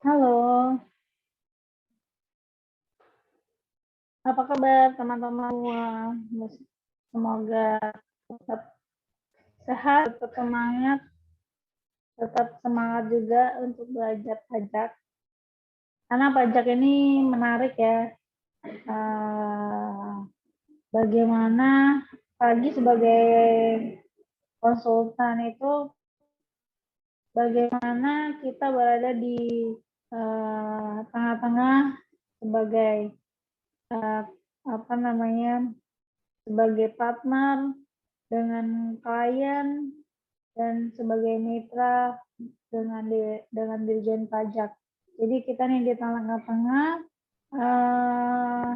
Halo, apa kabar teman-teman semua? Semoga tetap sehat, tetap semangat, tetap semangat juga untuk belajar pajak. Karena pajak ini menarik ya. Eh, Bagaimana pagi sebagai konsultan itu, bagaimana kita berada di tengah-tengah sebagai eh, apa namanya, sebagai partner dengan klien dan sebagai mitra dengan Dirjen Pajak. Jadi kita nih di tengah-tengah, eh,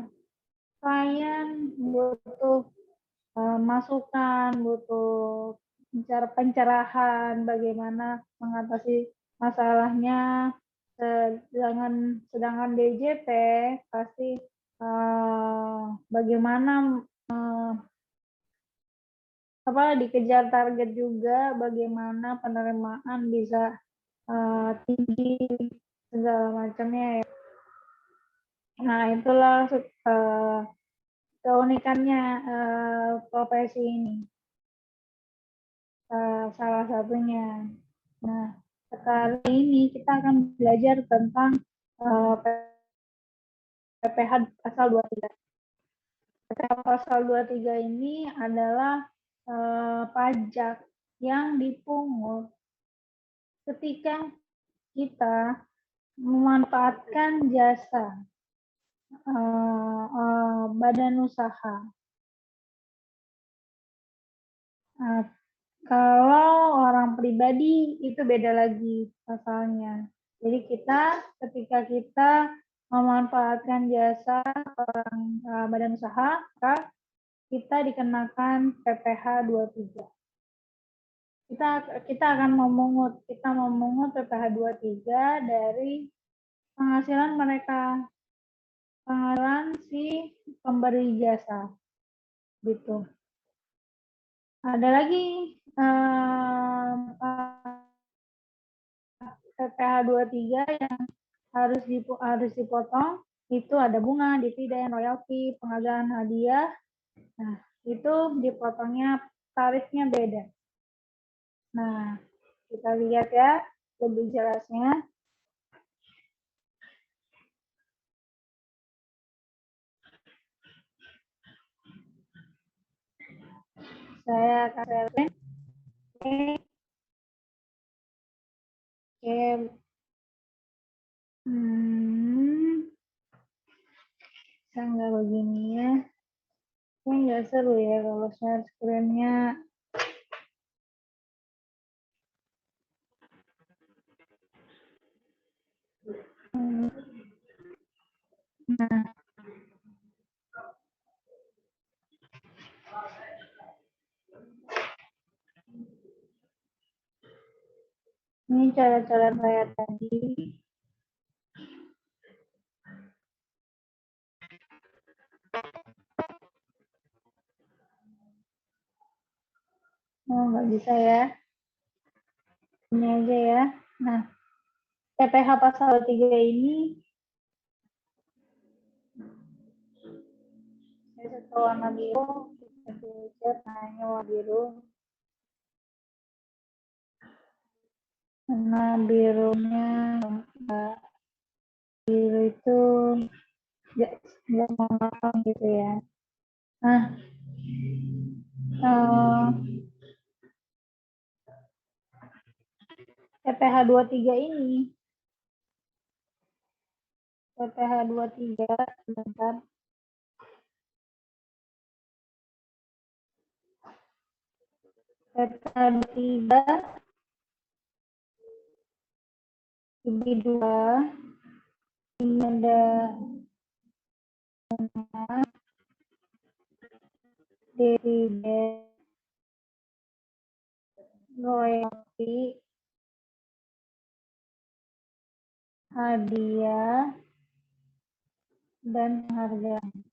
klien butuh masukan, butuh pencerahan bagaimana mengatasi masalahnya. Sedangkan DJP pasti bagaimana dikejar target juga, bagaimana penerimaan bisa tinggi segala macamnya ya. Nah, itulah keunikannya profesi ini, salah satunya. Nah, kali ini kita akan belajar tentang PPh pasal 23. PPh pasal 23 ini adalah pajak yang dipungut ketika kita memanfaatkan jasa badan usaha. Nah, kalau orang pribadi itu beda lagi pasalnya. Jadi ketika kita memanfaatkan jasa orang badan usaha, maka kita dikenakan PPh 23. Kita akan memungut PPh 23 dari penghasilan mereka, penghasilan si pemberi jasa gitu. Ada lagi PPh 23 yang harus dipotong, itu ada bunga, dividen, royalti, penghargaan hadiah. Nah, itu dipotongnya tarifnya beda. Nah, kita lihat ya lebih jelasnya. Saya akan saya nggak begini ya. Ini nggak seru ya kalau share screen-nya. Nah, ini cara-cara saya tadi. Oh, nggak bisa ya. Ini aja ya. Nah, PPh pasal 3 ini saya satu warna biru, kita belajar hanya warna biru. Warna birunya biru itu nggak mau gitu ya. Nah, PPh 23 ini, PPh 23 sebentar. PPh 23 bagi 2, ini ada dividen, royalti, hadiah, dan penghargaan.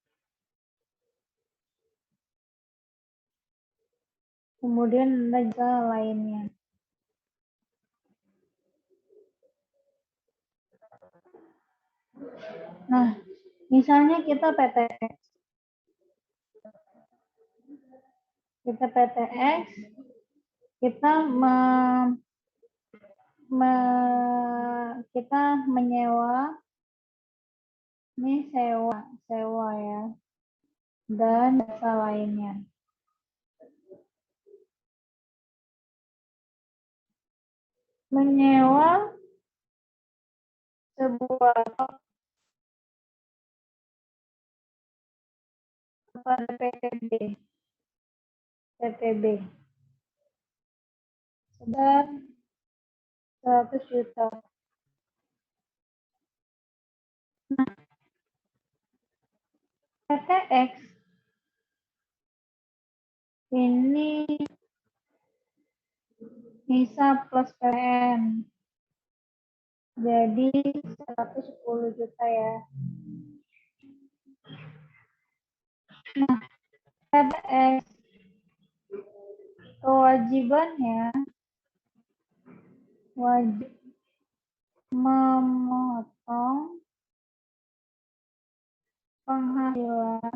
Kemudian ada jasa lainnya. Nah, misalnya kita PTX. Kita PTX, kita kita menyewa, ini sewa ya, dan jasa lainnya. Menyewa sebuah pada PTB sebesar 100 juta. Nah, PTX ini bisa plus PPN, jadi 110 juta ya. Nah, PTX kewajibannya wajib memotong penghasilan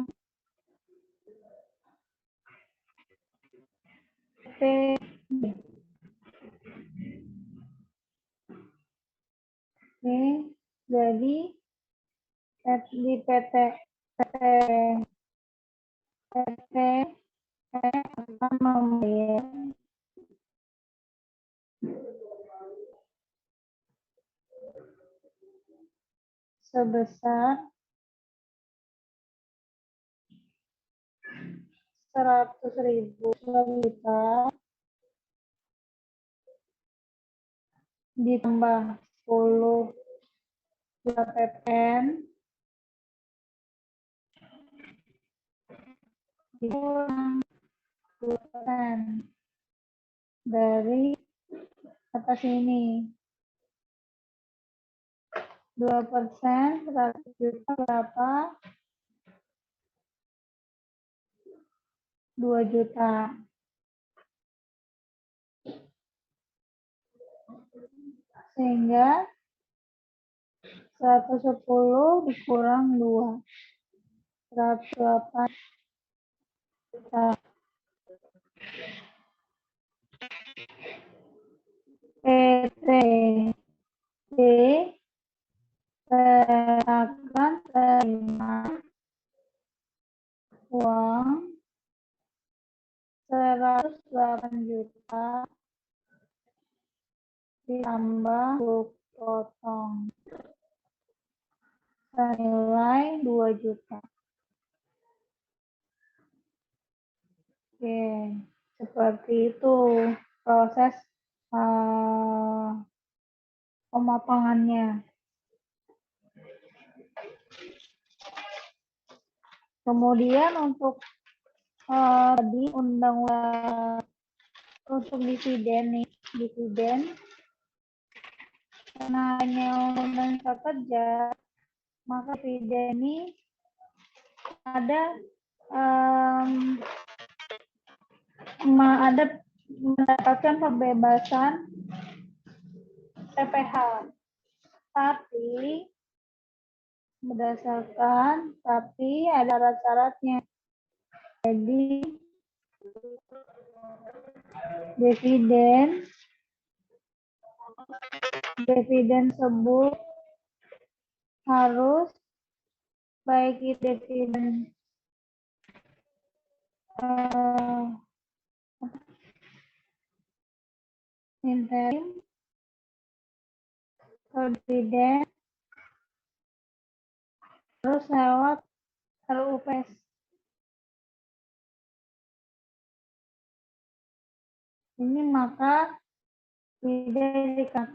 PTB. Oke, jadi di PT akan membayar sebesar 100.000 juta ditambah 10 juta PPN dikurang 10% dari atas ini. 2% 100 juta berapa? 2 juta. Sehingga 110 dikurang 2. 108 juta. PTB akan terima uang 108 juta ditambah potong senilai 2 juta. Oke, seperti itu proses pemotongannya. Kemudian untuk di undang-undang untuk dividen karena hanya undang kerja, maka dividen ini ada mendapatkan pembebasan PPh, tapi ada syarat-syaratnya. Jadi dividen tersebut harus baik dividen interim atau dividen harus lewat RUPS. Ini maka tidak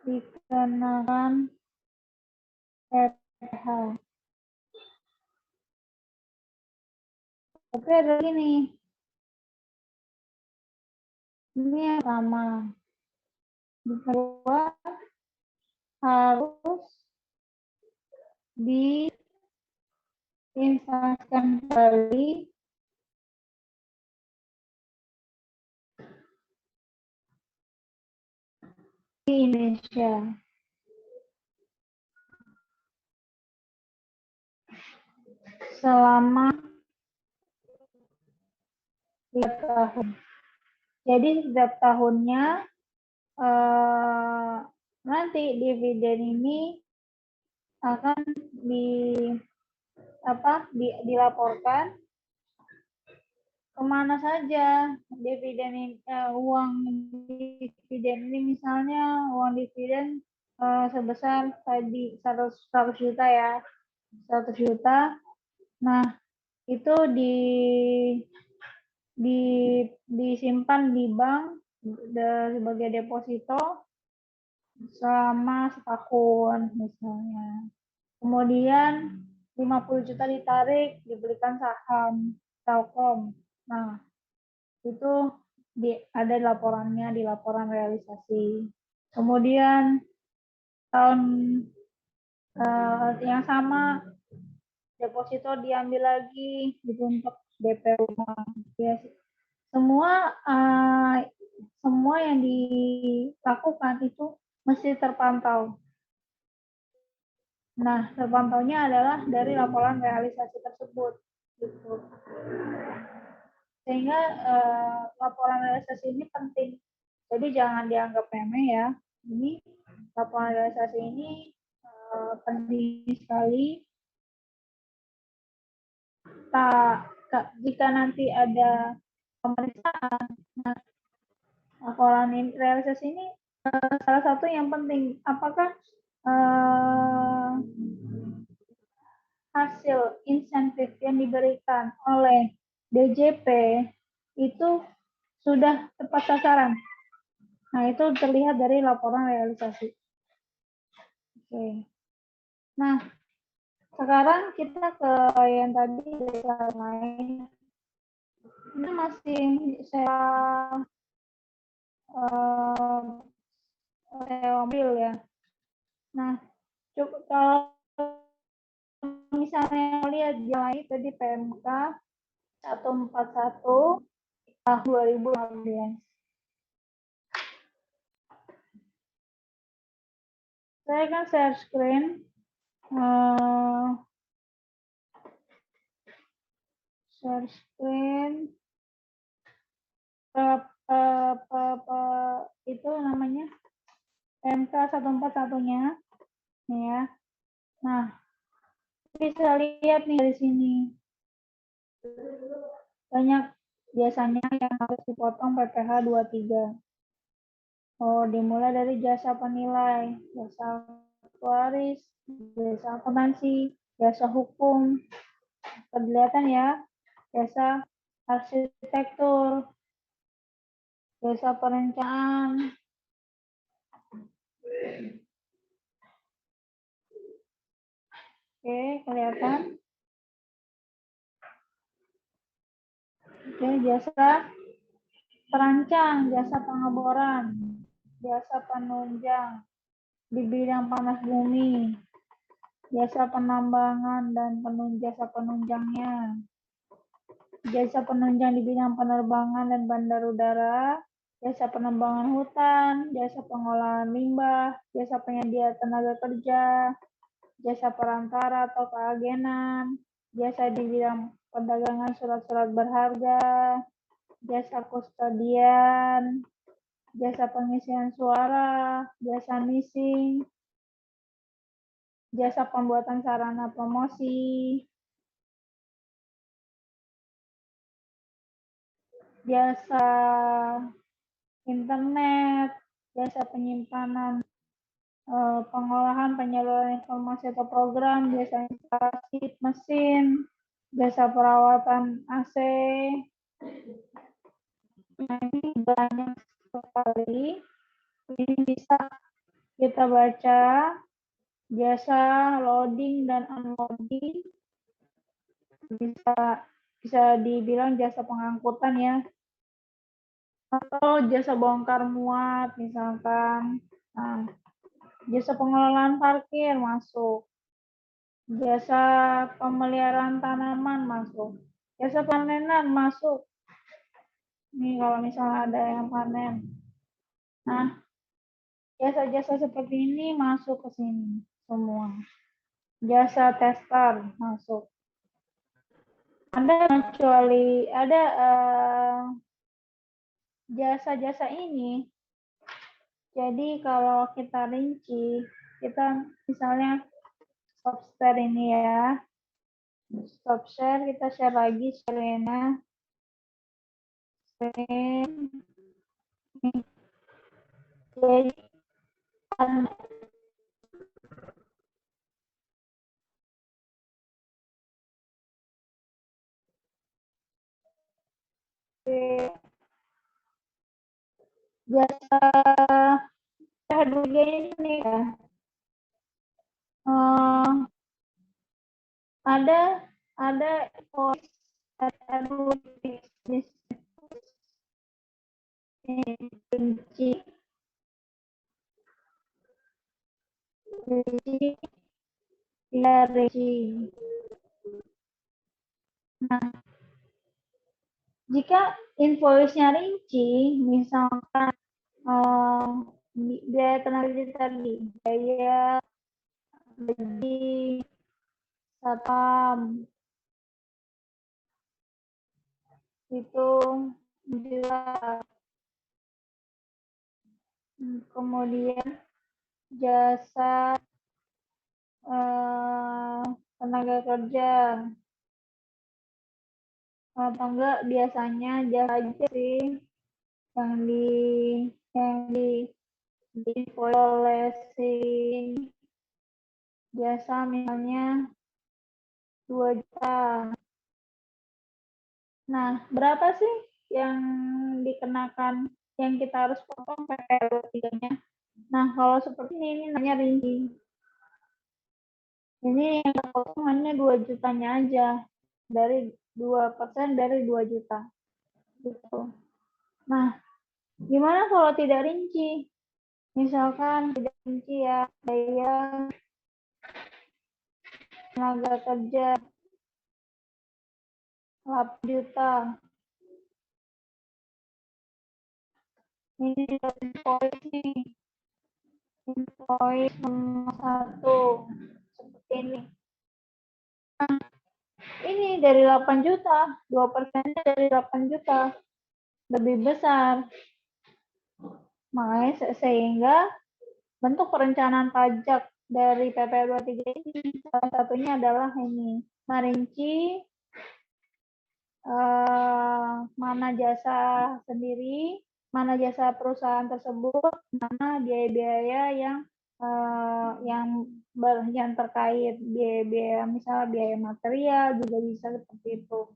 dikenakan PPh. Tapi ada ini yang sama. Yang kedua harus diinstansikan kembali di Indonesia. selama 3 tahun. Jadi setiap tahunnya nanti dividen ini akan dilaporkan kemana saja dividen uang dividen ini, misalnya uang dividen sebesar tadi 100 juta ya, 100 juta. Nah, itu disimpan di bank sebagai deposito selama setahun misalnya. Kemudian 50 juta ditarik, dibelikan saham Telkom. Nah, itu ada laporannya di laporan realisasi. Kemudian tahun yang sama deposito diambil lagi gitu untuk DP rumah. Ya, semua yang dilakukan itu mesti terpantau. Nah, terpantaunya adalah dari laporan realisasi tersebut. Gitu. Sehingga laporan realisasi ini penting. Jadi jangan dianggap remeh ya. Ini laporan realisasi ini penting sekali. Jika nanti ada pemeriksaan, nah, laporan realisasi ini salah satu yang penting. Apakah hasil insentif yang diberikan oleh DJP itu sudah tepat sasaran. Nah, itu terlihat dari laporan realisasi. Oke. Nah, sekarang kita ke yang tadi lain. Ini masih saya ambil ya. Nah, coba kalau misalnya lihat yang tadi PMK 141 tahun 2015. Saya akan share screen. Share screen. Itu namanya PMK 141-nya. Nih ya. Nah, bisa lihat nih dari sini. Banyak biasanya yang harus dipotong PPh 23. Oh, dimulai dari jasa penilai, jasa waris, jasa akuntansi, jasa hukum. Kelihatan ya, jasa arsitektur, jasa perencanaan. Oke, kelihatan. Oke, jasa perancang, jasa pengeboran, jasa penunjang di bidang panas bumi, jasa penambangan dan jasa penunjangnya, jasa penunjang di bidang penerbangan dan bandar udara, jasa penambangan hutan, jasa pengolahan limbah, jasa penyedia tenaga kerja, jasa perantara atau keagenan, jasa di bidang perdagangan surat-surat berharga, jasa kustodian, jasa pengisian suara, jasa missing, jasa pembuatan sarana promosi, jasa internet, jasa penyimpanan, pengolahan penyaluran informasi atau program, jasa instalasi mesin, jasa perawatan AC. Nah, ini banyak sekali. Ini bisa kita baca jasa loading dan unloading, bisa dibilang jasa pengangkutan ya, atau jasa bongkar muat misalkan. Nah, jasa pengelolaan parkir masuk, jasa pemeliharaan tanaman masuk, jasa panenan masuk. Nih kalau misalnya ada yang panen. Nah, jasa-jasa seperti ini masuk ke sini semua. Jasa tester masuk. Ada kecuali ada jasa-jasa ini. Jadi kalau kita rinci, kita misalnya stop share ini ya, stop share, kita share lagi Serena, jadi jasa harga ini ya, ada bisnis rinci ya rinci. Nah, jika invoice-nya rinci, misalkan biaya tenaga tadi, biaya gaji, satpam, itu juga, kemudian jasa tenaga kerja, atau enggak biasanya jasa aja sih yang di invoice oleh si jasa, misalnya 2 juta. Nah, berapa sih yang dikenakan, yang kita harus potong PPh 23-nya? Nah, kalau seperti ini namanya rinci. Ini yang potong hanya 2 jutanya aja, dari 2% dari 2 juta. Gitu. Nah, gimana kalau tidak rinci? Misalkan tidak rinci ya, biaya tenaga kerja 8 juta. Ini invoice nih. Invoice nomor 1. Seperti ini. Nah, ini dari 8 juta. 2% dari 8 juta. Lebih besar. Makanya sehingga bentuk perencanaan pajak dari PP 23 ini salah satunya adalah ini, merinci mana jasa sendiri, mana jasa perusahaan tersebut, mana biaya-biaya yang terkait, biaya misalnya biaya material juga bisa seperti itu,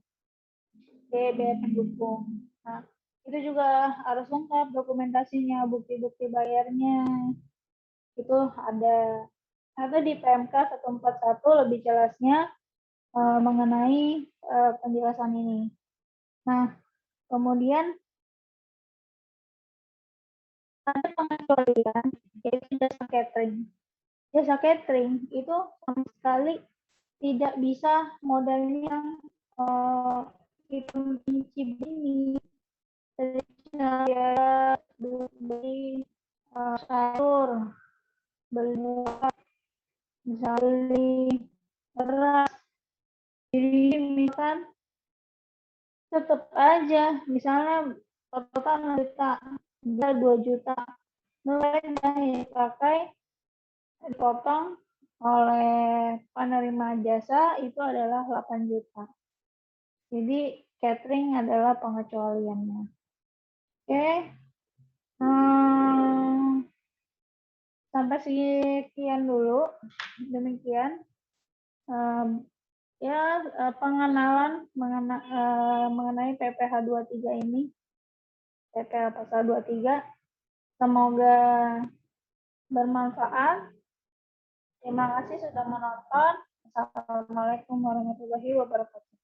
biaya pendukung. Nah, itu juga harus lengkap dokumentasinya, bukti-bukti bayarnya itu ada di PMK 141 lebih jelasnya mengenai penjelasan ini. Nah, kemudian ada pengecualian, yaitu jasa catering. Jasa catering itu sama sekali tidak bisa modalnya yang itu ini, saya beli sayur, beli misalnya beli beras, jadi misalkan tetap aja misalnya total 6 juta, 2 juta, nilai yang dipakai dipotong oleh penerima jasa itu adalah 8 juta. Jadi catering adalah pengecualiannya. Oke. Sampai sekian dulu. Demikian pengenalan mengenai PPh 23 ini. PPh pasal 23. Semoga bermanfaat. Terima kasih sudah menonton. Assalamualaikum warahmatullahi wabarakatuh.